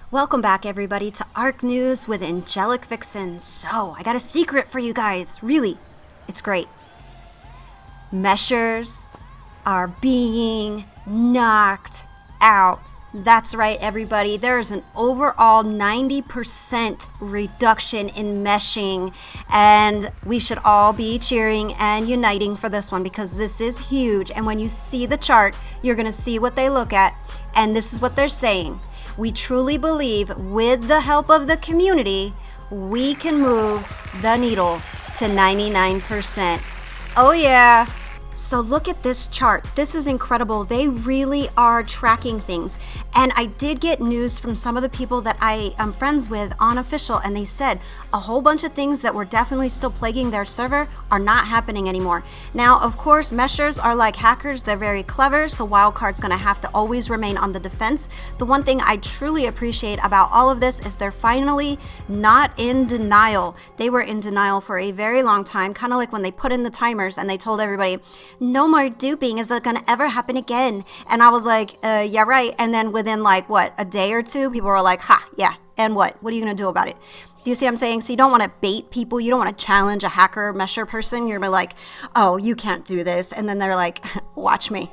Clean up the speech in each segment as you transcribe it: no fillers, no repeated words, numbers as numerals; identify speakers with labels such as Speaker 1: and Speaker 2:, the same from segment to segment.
Speaker 1: Welcome back, everybody, to ARC News with Angelic Vixen. So, I got a secret for you guys. Really, it's great. Meshers are being knocked out. That's right, everybody. There's an overall 90% reduction in meshing, and we should all be cheering and uniting for this one because this is huge. And when you see the chart, you're going to see what they look at, and this is what they're saying. We truly believe with the help of the community, we can move the needle to 99%. Oh yeah. So look at this chart. This is incredible. They really are tracking things. And I did get news from some of the people that I am friends with on Official, and they said a whole bunch of things that were definitely still plaguing their server are not happening anymore. Now, of course, meshers are like hackers. They're very clever, so Wildcard's gonna have to always remain on the defense. The one thing I truly appreciate about all of this is they're finally not in denial. They were in denial for a very long time, kind of like when they put in the timers and they told everybody, no more duping, is it gonna ever happen again? And I was like, yeah, right. And then within like what, a day or two, people were like, ha, yeah, and what are you gonna do about it? Do you see what I'm saying? So you don't want to bait people. You don't want to challenge a hacker mesher person. You're like, oh, you can't do this. And then they're like, watch me.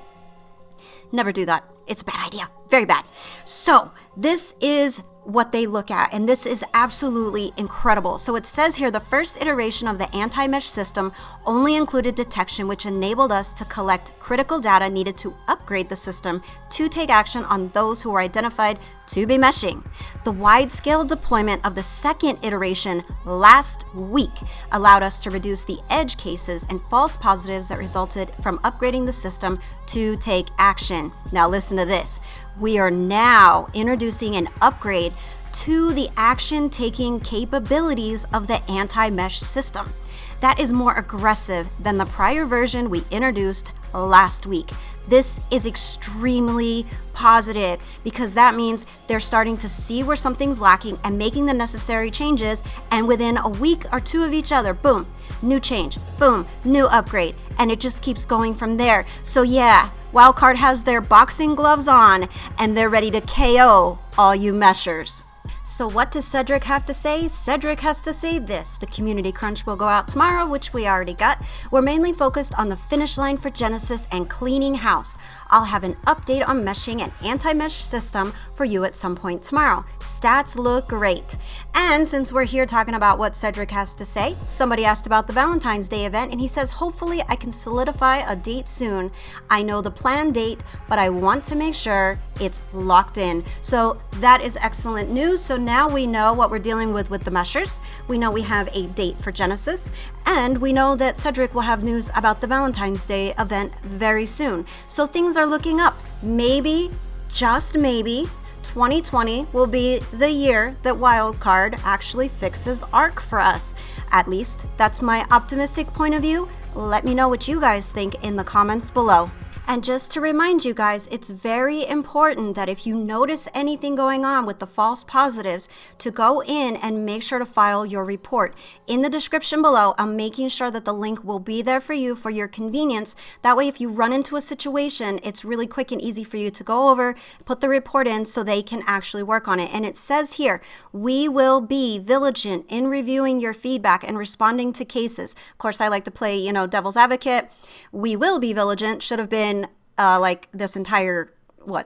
Speaker 1: Never do that. It's a bad idea. Very bad. So this is what they look at, and this is absolutely incredible. So it says here, the first iteration of the anti-mesh system only included detection, which enabled us to collect critical data needed to upgrade the system to take action on those who were identified to be meshing. The wide-scale deployment of the second iteration last week allowed us to reduce the edge cases and false positives that resulted from upgrading the system to take action. Now listen to this. We are now introducing an upgrade to the action-taking capabilities of the anti-mesh system. That is more aggressive than the prior version we introduced last week. This is extremely positive because that means they're starting to see where something's lacking and making the necessary changes, and within a week or two of each other, boom, new change, boom, new upgrade, and it just keeps going from there. So yeah, Wildcard has their boxing gloves on and they're ready to KO all you meshers. So what does Cedric have to say? Cedric has to say this. The community crunch will go out tomorrow, which we already got. We're mainly focused on the finish line for Genesis and cleaning house. I'll have an update on meshing and anti-mesh system for you at some point tomorrow. Stats look great. And since we're here talking about what Cedric has to say, somebody asked about the Valentine's Day event, and he says, hopefully I can solidify a date soon. I know the planned date, but I want to make sure it's locked in. So that is excellent news. So now we know what we're dealing with the meshers. We know we have a date for Genesis, and we know that Cedric will have news about the Valentine's Day event very soon. So things are looking up. Maybe, just maybe, 2020 will be the year that Wildcard actually fixes ARC for us. At least that's my optimistic point of view. Let me know what you guys think in the comments below. And just to remind you guys, it's very important that if you notice anything going on with the false positives, to go in and make sure to file your report. In the description below, I'm making sure that the link will be there for you for your convenience. That way, if you run into a situation, it's really quick and easy for you to go over, put the report in so they can actually work on it. And it says here, we will be vigilant in reviewing your feedback and responding to cases. Of course, I like to play, devil's advocate. We will be vigilant should have been like this entire,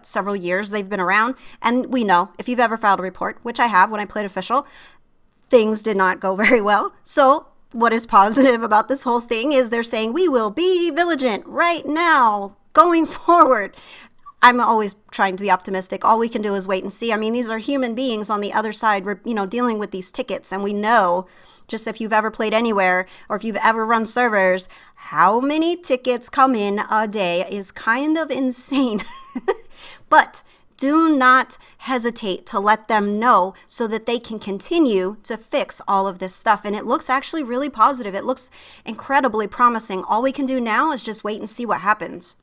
Speaker 1: several years they've been around. And we know, if you've ever filed a report, which I have when I played Official, things did not go very well. So what is positive about this whole thing is they're saying we will be vigilant right now, going forward. I'm always trying to be optimistic. All we can do is wait and see. I mean, these are human beings on the other side, dealing with these tickets. And we know, just if you've ever played anywhere or if you've ever run servers, how many tickets come in a day is kind of insane. But do not hesitate to let them know so that they can continue to fix all of this stuff. And it looks actually really positive. It looks incredibly promising. All we can do now is just wait and see what happens.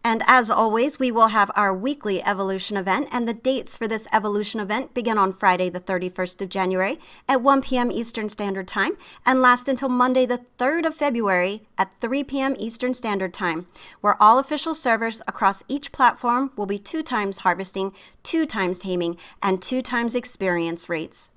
Speaker 1: And as always, we will have our weekly evolution event, and the dates for this evolution event begin on Friday, the 31st of January at 1 p.m. Eastern Standard Time and last until Monday, the 3rd of February at 3 p.m. Eastern Standard Time, where all official servers across each platform will be 2 times harvesting, 2 times taming, and 2 times experience rates.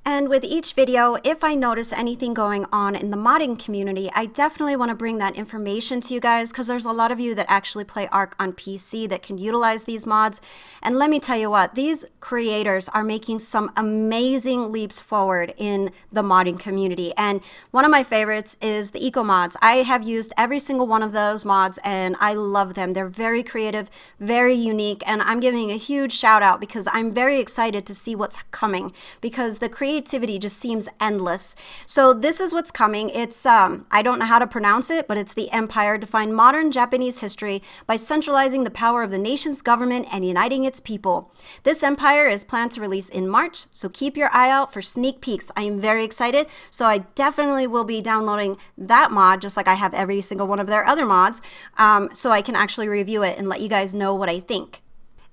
Speaker 1: And with each video, if I notice anything going on in the modding community, I definitely want to bring that information to you guys because there's a lot of you that actually play Ark on PC that can utilize these mods. And let me tell you what, these creators are making some amazing leaps forward in the modding community. And one of my favorites is the eco mods. I have used every single one of those mods and I love them. They're very creative, very unique, and I'm giving a huge shout out because I'm very excited to see what's coming because the creativity just seems endless. So this is what's coming. It's I don't know how to pronounce it, but it's the Empire, define modern Japanese history by centralizing the power of the nation's government and uniting its people. This Empire is planned to release in March, so keep your eye out for sneak peeks. I am very excited, so I definitely will be downloading that mod just like I have every single one of their other mods, so I can actually review it and let you guys know what I think.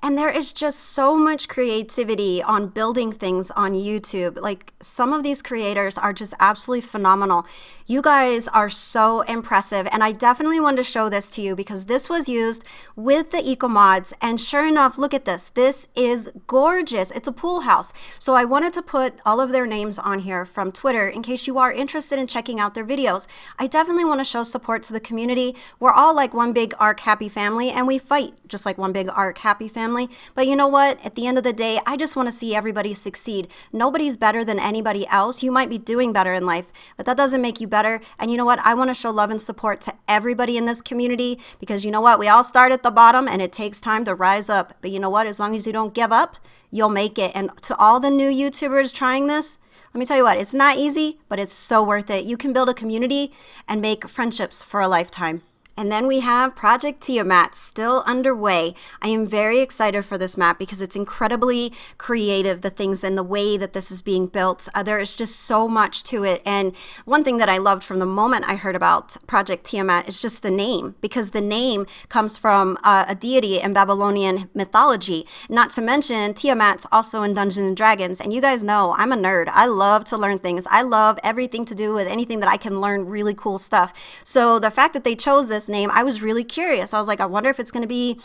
Speaker 1: And there is just so much creativity on building things on YouTube. Like, some of these creators are just absolutely phenomenal. You guys are so impressive. And I definitely wanted to show this to you because this was used with the eco mods. And sure enough, look at this. This is gorgeous. It's a pool house. So I wanted to put all of their names on here from Twitter in case you are interested in checking out their videos. I definitely want to show support to the community. We're all like one big Ark happy family and we fight just like one big Ark happy family. But you know what? At the end of the day, I just want to see everybody succeed. Nobody's better than anybody else. You might be doing better in life, but that doesn't make you better. And you know what? I want to show love and support to everybody in this community because you know what? We all start at the bottom and it takes time to rise up. But you know what? As long as you don't give up, you'll make it. And to all the new YouTubers trying this, let me tell you what, it's not easy, but it's so worth it. You can build a community and make friendships for a lifetime. And then we have Project Tiamat still underway. I am very excited for this map because it's incredibly creative, the things and the way that this is being built. There is just so much to it. And one thing that I loved from the moment I heard about Project Tiamat is just the name, because the name comes from a deity in Babylonian mythology. Not to mention Tiamat's also in Dungeons and Dragons. And you guys know I'm a nerd. I love to learn things. I love everything to do with anything that I can learn really cool stuff. So the fact that they chose this name, I was really curious. I was like, I wonder if it's going to be,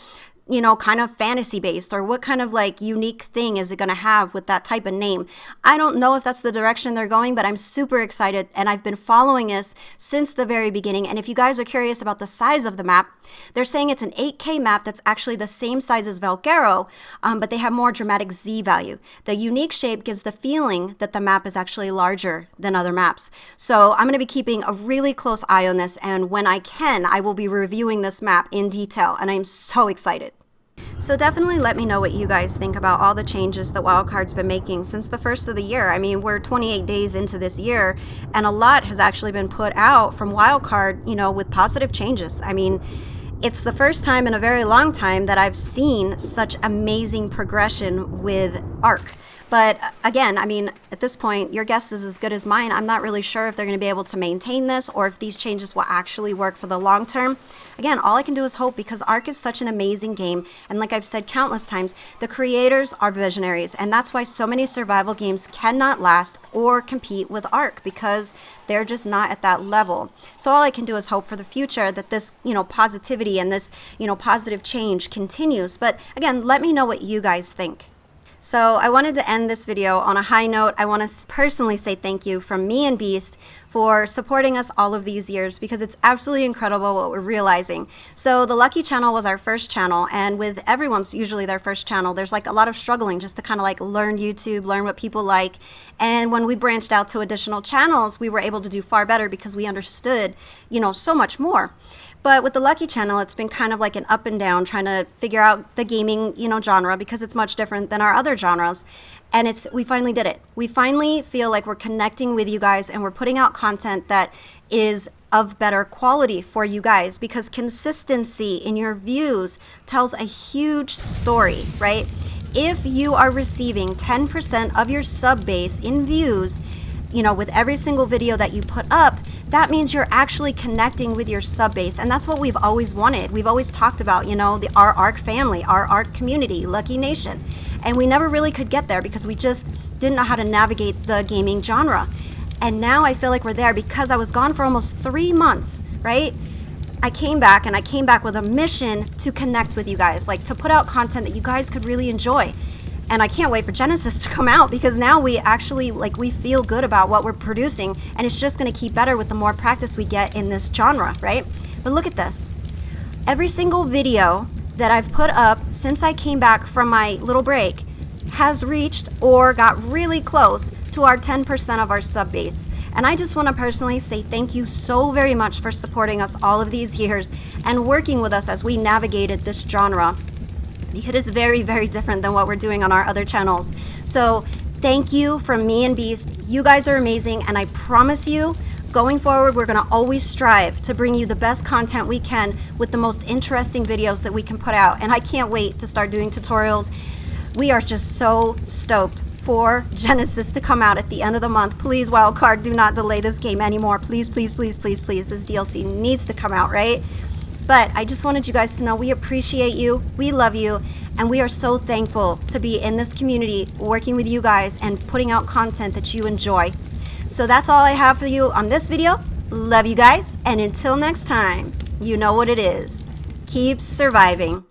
Speaker 1: you know, kind of fantasy based, or what kind of like unique thing is it going to have with that type of name. I don't know if that's the direction they're going, but I'm super excited and I've been following this since the very beginning. And if you guys are curious about the size of the map, they're saying it's an 8K map that's actually the same size as Valguero, but they have more dramatic Z value. The unique shape gives the feeling that the map is actually larger than other maps. So I'm going to be keeping a really close eye on this, and when I can, I will be reviewing this map in detail, and I'm so excited. So definitely let me know what you guys think about all the changes that Wildcard's been making since the first of the year. I mean, we're 28 days into this year, and a lot has actually been put out from Wildcard, you know, with positive changes. I mean, it's the first time in a very long time that I've seen such amazing progression with Ark. But again, I mean, at this point, your guess is as good as mine. I'm not really sure if they're going to be able to maintain this or if these changes will actually work for the long term. Again, all I can do is hope, because Ark is such an amazing game. And like I've said countless times, the creators are visionaries. And that's why so many survival games cannot last or compete with Ark, because they're just not at that level. So all I can do is hope for the future that this, you know, positivity and this, you know, positive change continues. But again, let me know what you guys think. So I wanted to end this video on a high note. I want to personally say thank you from me and Beast for supporting us all of these years, because it's absolutely incredible what we're realizing. So the Lucky channel was our first channel, and with everyone's usually their first channel, there's like a lot of struggling just to kind of like learn YouTube, learn what people like. And when we branched out to additional channels, we were able to do far better because we understood, you know, so much more. But with the Lucky channel, it's been kind of like an up and down, trying to figure out the gaming, you know, genre, because it's much different than our other genres. And we finally did it. We finally feel like we're connecting with you guys, and we're putting out content that is of better quality for you guys, because consistency in your views tells a huge story, right? If you are receiving 10% of your sub base in views, you know, with every single video that you put up, that means you're actually connecting with your sub base. And that's what we've always wanted. We've always talked about, you know, our ARC family, our ARC community, Lucky Nation. And we never really could get there because we just didn't know how to navigate the gaming genre. And now I feel like we're there because I was gone for almost 3 months, right? I came back, and I came back with a mission to connect with you guys, like to put out content that you guys could really enjoy. And I can't wait for Genesis to come out because now we actually, like, we feel good about what we're producing, and it's just going to keep better with the more practice we get in this genre, right? But look at this. Every single video that I've put up since I came back from my little break has reached or got really close to our 10% of our sub base. And I just want to personally say thank you so very much for supporting us all of these years and working with us as we navigated this genre. It is very, very different than what we're doing on our other channels. So thank you from me and Beast. You guys are amazing, and I promise you, going forward, we're going to always strive to bring you the best content we can with the most interesting videos that we can put out. And I can't wait to start doing tutorials. We are just so stoked for Genesis to come out at the end of the month. Please, Wildcard, do not delay this game anymore. Please, please, please, please, please. This DLC needs to come out, right? But I just wanted you guys to know we appreciate you, we love you, and we are so thankful to be in this community working with you guys and putting out content that you enjoy. So that's all I have for you on this video. Love you guys, and until next time, you know what it is. Keep surviving.